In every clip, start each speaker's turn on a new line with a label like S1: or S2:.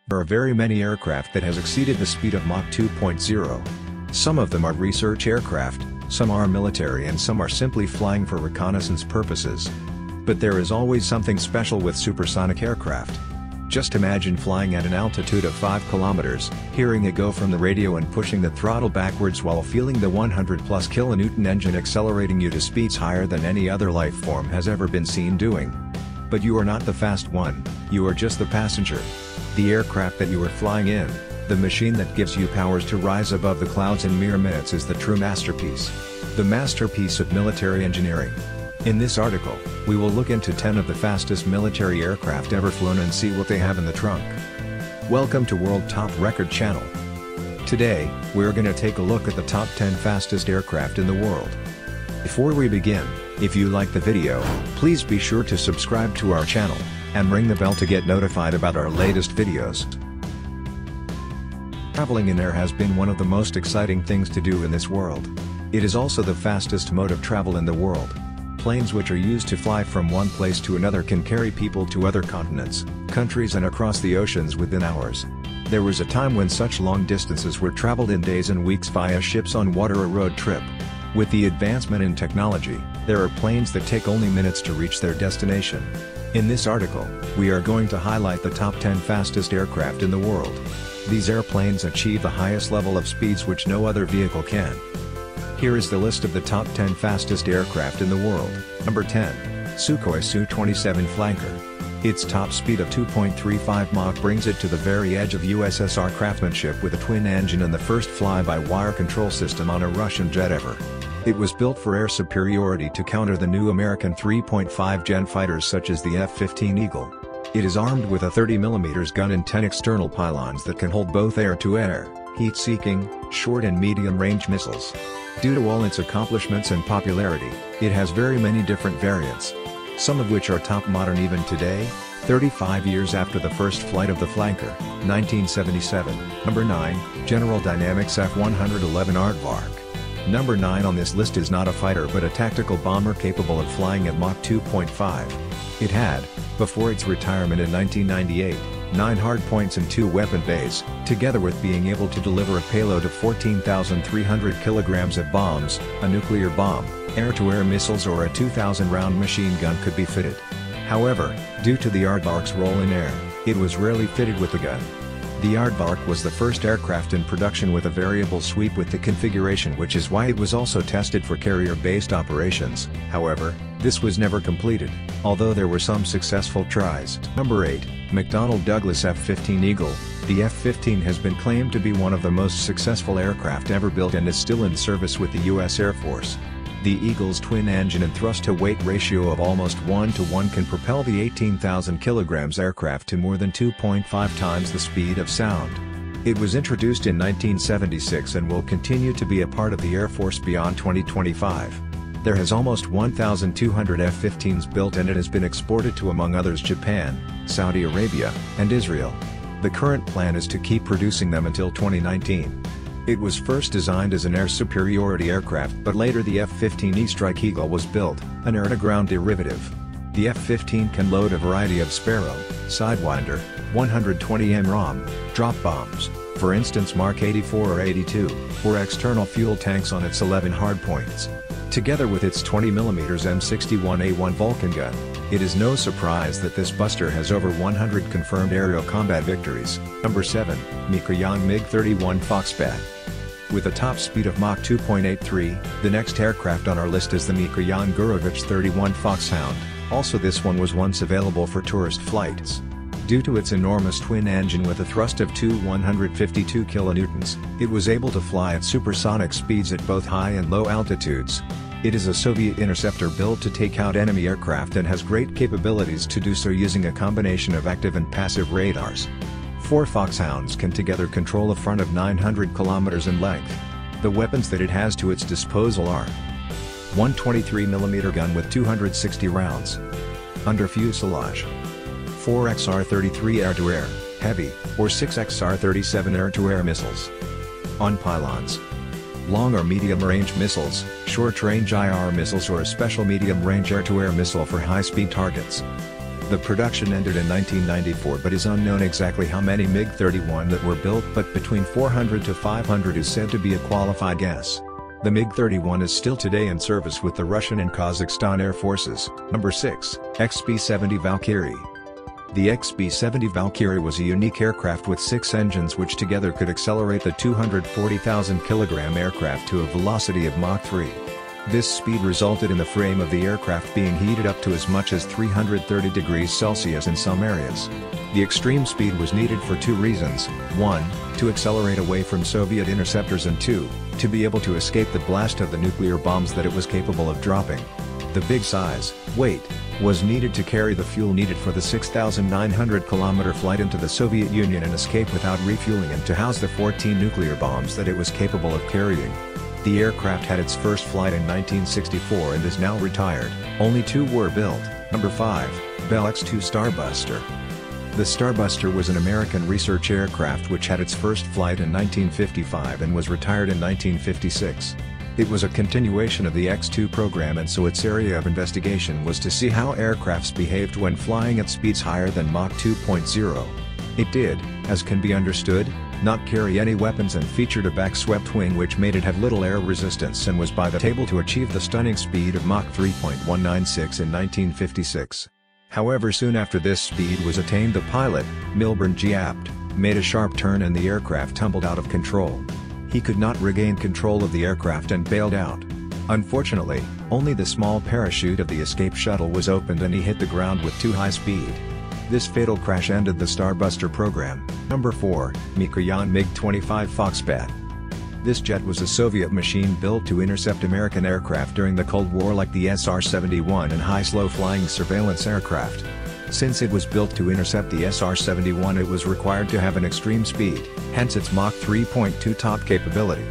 S1: There are very many aircraft that has exceeded the speed of Mach 2.0. Some of them are research aircraft, some are military and some are simply flying for reconnaissance purposes. But there is always something special with supersonic aircraft. Just imagine flying at an altitude of 5 kilometers, hearing it go from the radio and pushing the throttle backwards while feeling the 100 plus kilonewton engine accelerating you to speeds higher than any other life form has ever been seen doing. But you are not the fast one, you are just the passenger. The aircraft that you are flying in, the machine that gives you powers to rise above the clouds in mere minutes, is the true masterpiece. The masterpiece of military engineering. In this article, we will look into 10 of the fastest military aircraft ever flown and see what they have in the trunk. Welcome to World Top Record Channel. Today, we're gonna take a look at the top 10 fastest aircraft in the world. Before we begin, if you like the video, please be sure to subscribe to our channel, and ring the bell to get notified about our latest videos. Traveling in air has been one of the most exciting things to do in this world. It is also the fastest mode of travel in the world. Planes which are used to fly from one place to another can carry people to other continents, countries and across the oceans within hours. There was a time when such long distances were traveled in days and weeks via ships on water or road trip. With the advancement in technology, there are planes that take only minutes to reach their destination. In this article, we are going to highlight the top 10 fastest aircraft in the world. These airplanes achieve the highest level of speeds which no other vehicle can. Here is the list of the top 10 fastest aircraft in the world. Number 10. Sukhoi Su-27 Flanker. Its top speed of 2.35 Mach brings it to the very edge of USSR craftsmanship with a twin engine and the first fly-by-wire control system on a Russian jet ever. It was built for air superiority to counter the new American 3.5 Gen fighters such as the F-15 Eagle. It is armed with a 30mm gun and 10 external pylons that can hold both air-to-air, heat-seeking, short and medium-range missiles. Due to all its accomplishments and popularity, it has very many different variants. Some of which are top modern even today, 35 years after the first flight of the Flanker, 1977. Number 9, General Dynamics F-111 Aardvark. Number 9 on this list is not a fighter but a tactical bomber capable of flying at Mach 2.5. It had, before its retirement in 1998, 9 hardpoints and 2 weapon bays, together with being able to deliver a payload of 14,300 kilograms of bombs, a nuclear bomb, air-to-air missiles or a 2,000-round machine gun could be fitted. However, due to the Aardvark's role in air, it was rarely fitted with the gun. The Aardvark was the first aircraft in production with a variable sweep with the configuration, which is why it was also tested for carrier-based operations. However, this was never completed, although there were some successful tries. Number 8, McDonnell Douglas F-15 Eagle. The F-15 has been claimed to be one of the most successful aircraft ever built and is still in service with the U.S. Air Force. The Eagle's twin engine and thrust-to-weight ratio of almost 1:1 can propel the 18,000 kilograms aircraft to more than 2.5 times the speed of sound. It was introduced in 1976 and will continue to be a part of the Air Force beyond 2025. There has almost 1,200 F-15s built and it has been exported to, among others, Japan, Saudi Arabia, and Israel. The current plan is to keep producing them until 2019. It was first designed as an air superiority aircraft, but later the F-15E Strike Eagle was built, an air-to-ground derivative. The F-15 can load a variety of Sparrow, Sidewinder, 120 MRAAM, drop bombs, for instance Mark 84 or 82, or external fuel tanks on its 11 hardpoints. Together with its 20mm M61A1 Vulcan gun, it is no surprise that this buster has over 100 confirmed aerial combat victories. Number 7, Mikoyan MiG-31 Foxbat. With a top speed of Mach 2.83, the next aircraft on our list is the Mikoyan Gurevich 31 Foxhound. Also, this one was once available for tourist flights. Due to its enormous twin engine with a thrust of 152 kilonewtons, it was able to fly at supersonic speeds at both high and low altitudes. It is a Soviet interceptor built to take out enemy aircraft and has great capabilities to do so using a combination of active and passive radars. 4 Foxhounds can together control a front of 900 kilometers in length. The weapons that it has to its disposal are: 123mm gun with 260 rounds under fuselage, 4 XR-33 air-to-air, heavy, or 6 XR-37 air-to-air missiles on pylons, long or medium-range missiles, short-range IR missiles or a special medium-range air-to-air missile for high-speed targets. The production ended in 1994, but is unknown exactly how many MiG-31 that were built, but between 400 to 500 is said to be a qualified guess. The MiG-31 is still today in service with the Russian and Kazakhstan Air Forces. Number 6. XB-70 Valkyrie. The XB-70 Valkyrie was a unique aircraft with 6 engines which together could accelerate the 240,000 kg aircraft to a velocity of Mach 3. This speed resulted in the frame of the aircraft being heated up to as much as 330 degrees Celsius in some areas. The extreme speed was needed for 2 reasons: 1, to accelerate away from Soviet interceptors, and 2, to be able to escape the blast of the nuclear bombs that it was capable of dropping. The big size, weight, was needed to carry the fuel needed for the 6,900-kilometer flight into the Soviet Union and escape without refueling, and to house the 14 nuclear bombs that it was capable of carrying. The aircraft had its first flight in 1964 and is now retired. Only 2 were built. Number 5. Bell X-2 Starbuster. The Starbuster was an American research aircraft which had its first flight in 1955 and was retired in 1956. It was a continuation of the X-2 program, and so its area of investigation was to see how aircrafts behaved when flying at speeds higher than Mach 2.0. It did, as can be understood, not carry any weapons and featured a back-swept wing which made it have little air resistance, and was by the able to achieve the stunning speed of Mach 3.196 in 1956. However, soon after this speed was attained, the pilot, Milburn G. Apt, made a sharp turn and the aircraft tumbled out of control. He could not regain control of the aircraft and bailed out. Unfortunately, only the small parachute of the escape shuttle was opened and he hit the ground with too high speed. This fatal crash ended the Starbuster program. Number 4. Mikoyan MiG-25 Foxbat. This jet was a Soviet machine built to intercept American aircraft during the Cold War like the SR-71 and high slow-flying surveillance aircraft. Since it was built to intercept the SR-71, it was required to have an extreme speed, hence its Mach 3.2 top capability.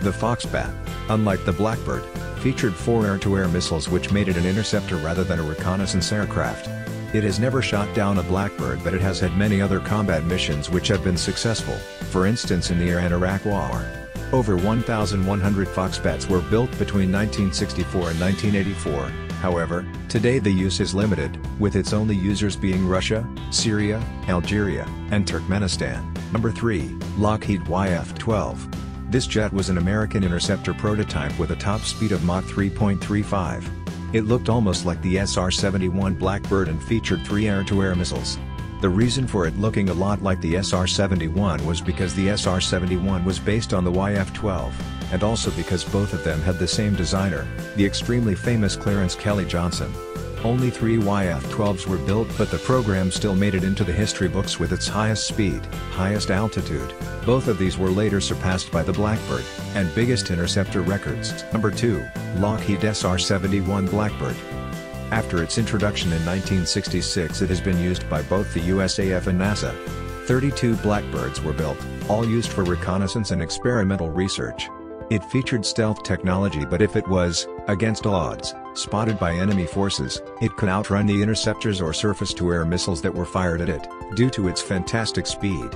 S1: The Foxbat, unlike the Blackbird, featured 4 air-to-air missiles which made it an interceptor rather than a reconnaissance aircraft. It has never shot down a Blackbird, but it has had many other combat missions which have been successful, for instance in the Iran-Iraq War. Over 1,100 Foxbats were built between 1964 and 1984, however, today the use is limited, with its only users being Russia, Syria, Algeria, and Turkmenistan. Number 3. Lockheed YF-12. This jet was an American interceptor prototype with a top speed of Mach 3.35. It looked almost like the SR-71 Blackbird and featured 3 air-to-air missiles. The reason for it looking a lot like the SR-71 was because the SR-71 was based on the YF-12, and also because both of them had the same designer, the extremely famous Clarence Kelly Johnson. Only 3 YF-12s were built, but the program still made it into the history books with its highest speed, highest altitude. Both of these were later surpassed by the Blackbird, and biggest interceptor records. Number 2. Lockheed SR-71 Blackbird. After its introduction in 1966, it has been used by both the USAF and NASA. 32 Blackbirds were built, all used for reconnaissance and experimental research. It featured stealth technology, but if it was, against all odds, spotted by enemy forces, it could outrun the interceptors or surface-to-air missiles that were fired at it, due to its fantastic speed.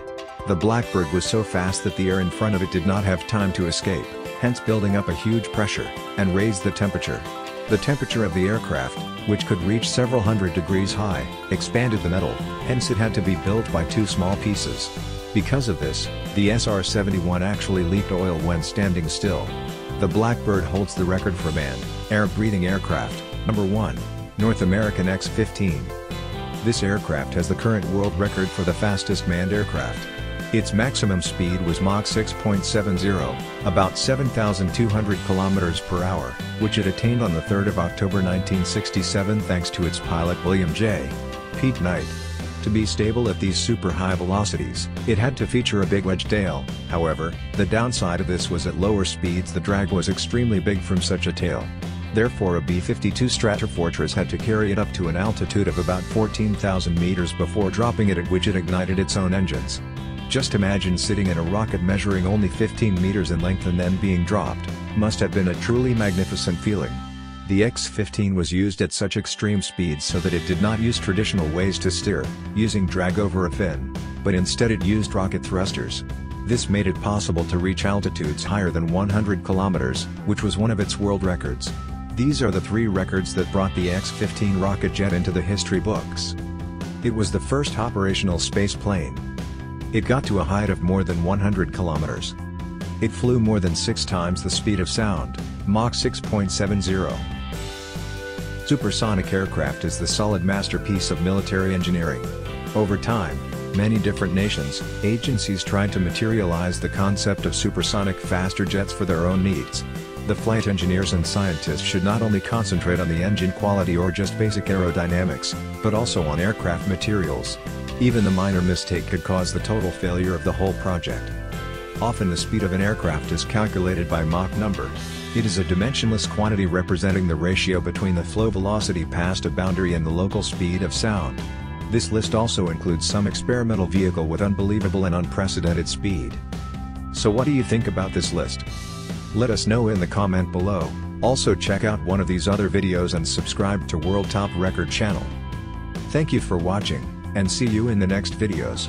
S1: The Blackbird was so fast that the air in front of it did not have time to escape, hence building up a huge pressure, and raised the temperature. The temperature of the aircraft, which could reach several hundred degrees high, expanded the metal, hence it had to be built by 2 small pieces. Because of this, the SR-71 actually leaked oil when standing still. The Blackbird holds the record for manned, air-breathing aircraft. Number 1. North American X-15. This aircraft has the current world record for the fastest manned aircraft. Its maximum speed was Mach 6.70, about 7,200 km per hour, which it attained on the 3rd of October 1967 thanks to its pilot William J. Pete Knight. To be stable at these super high velocities, it had to feature a big wedge tail. However, the downside of this was at lower speeds the drag was extremely big from such a tail. Therefore a B-52 Stratofortress had to carry it up to an altitude of about 14,000 meters before dropping it, at which it ignited its own engines. Just imagine sitting in a rocket measuring only 15 meters in length and then being dropped. Must have been a truly magnificent feeling. The X-15 was used at such extreme speeds so that it did not use traditional ways to steer, using drag over a fin, but instead it used rocket thrusters. This made it possible to reach altitudes higher than 100 kilometers, which was one of its world records. These are the 3 records that brought the X-15 rocket jet into the history books. It was the first operational space plane. It got to a height of more than 100 kilometers. It flew more than 6 times the speed of sound, Mach 6.70. Supersonic aircraft is the solid masterpiece of military engineering. Over time, many different nations, agencies tried to materialize the concept of supersonic faster jets for their own needs. The flight engineers and scientists should not only concentrate on the engine quality or just basic aerodynamics, but also on aircraft materials. Even the minor mistake could cause the total failure of the whole project. Often the speed of an aircraft is calculated by Mach number. It is a dimensionless quantity representing the ratio between the flow velocity past a boundary and the local speed of sound. This list also includes some experimental vehicle with unbelievable and unprecedented speed. So what do you think about this list? Let us know in the comment below. Also check out one of these other videos and subscribe to World Top Record channel. Thank you for watching, and see you in the next videos.